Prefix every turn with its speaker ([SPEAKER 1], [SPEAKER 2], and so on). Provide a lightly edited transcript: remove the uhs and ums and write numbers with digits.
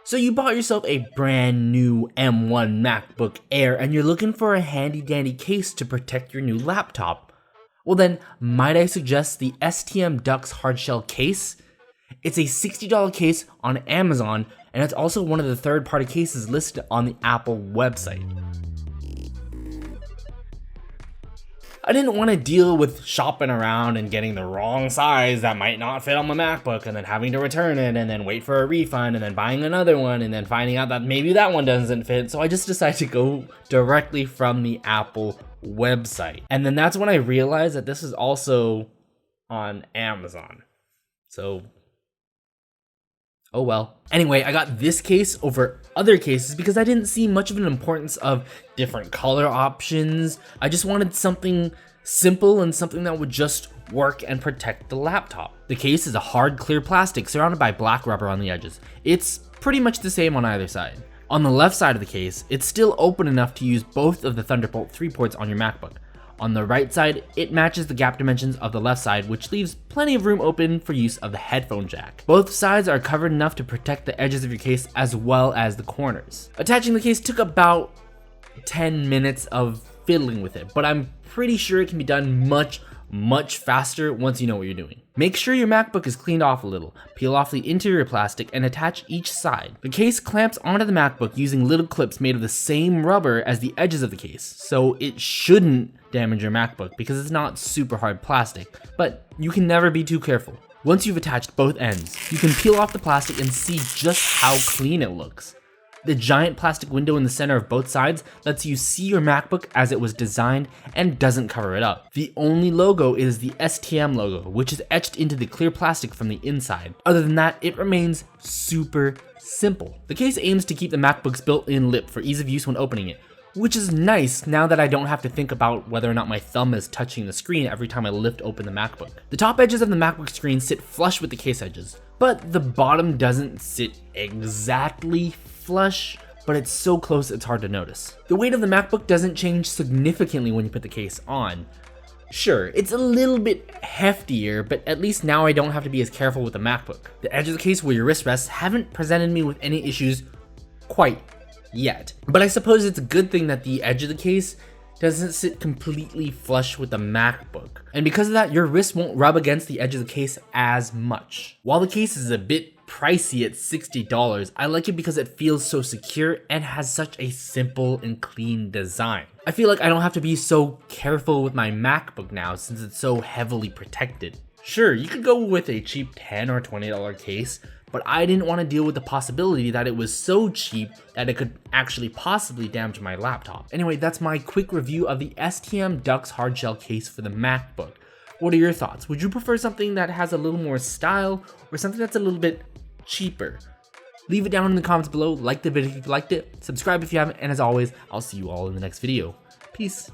[SPEAKER 1] So you bought yourself a brand new M1 MacBook Air and you're looking for a handy dandy case to protect your new laptop. Well then, might I suggest the STM Dux hardshell case? It's a $60 case on Amazon, and it's also one of the third-party cases listed on the Apple website. I didn't want to deal with shopping around and getting the wrong size that might not fit on my MacBook and then having to return it and then wait for a refund and then buying another one and then finding out that maybe that one doesn't fit. So I just decided to go directly from the Apple website. And then that's when I realized that this is also on Amazon. So, oh well. Anyway, I got this case over other cases because I didn't see much of an importance of different color options. I just wanted something simple and something that would just work and protect the laptop. The case is a hard, clear plastic surrounded by black rubber on the edges. It's pretty much the same on either side. On the left side of the case, it's still open enough to use both of the Thunderbolt 3 ports on your MacBook. On the right side, it matches the gap dimensions of the left side, which leaves plenty of room open for use of the headphone jack. Both sides are covered enough to protect the edges of your case as well as the corners. Attaching the case took about 10 minutes of fiddling with it, but I'm pretty sure it can be done much faster once you know what you're doing. Make sure your MacBook is cleaned off a little, peel off the interior plastic and attach each side. The case clamps onto the MacBook using little clips made of the same rubber as the edges of the case, so it shouldn't damage your MacBook because it's not super hard plastic, but you can never be too careful. Once you've attached both ends, you can peel off the plastic and see just how clean it looks. The giant plastic window in the center of both sides lets you see your MacBook as it was designed and doesn't cover it up. The only logo is the STM logo, which is etched into the clear plastic from the inside. Other than that, it remains super simple. The case aims to keep the MacBook's built-in lip for ease of use when opening it, which is nice now that I don't have to think about whether or not my thumb is touching the screen every time I lift open the MacBook. The top edges of the MacBook screen sit flush with the case edges, but the bottom doesn't sit exactly flush, but it's so close it's hard to notice. The weight of the MacBook doesn't change significantly when you put the case on. Sure, it's a little bit heftier, but at least now I don't have to be as careful with the MacBook. The edge of the case where your wrist rests haven't presented me with any issues quite yet. But I suppose it's a good thing that the edge of the case doesn't sit completely flush with the MacBook. And because of that, your wrist won't rub against the edge of the case as much. While the case is a bit pricey at $60, I like it because it feels so secure and has such a simple and clean design. I feel like I don't have to be so careful with my MacBook now since it's so heavily protected. Sure, you could go with a cheap $10 or $20 case, but I didn't want to deal with the possibility that it was so cheap that it could actually possibly damage my laptop. Anyway, that's my quick review of the STM Dux hardshell case for the MacBook. What are your thoughts? Would you prefer something that has a little more style or something that's a little bit cheaper? Leave it down in the comments below, like the video if you liked it, subscribe if you haven't, and as always, I'll see you all in the next video. Peace.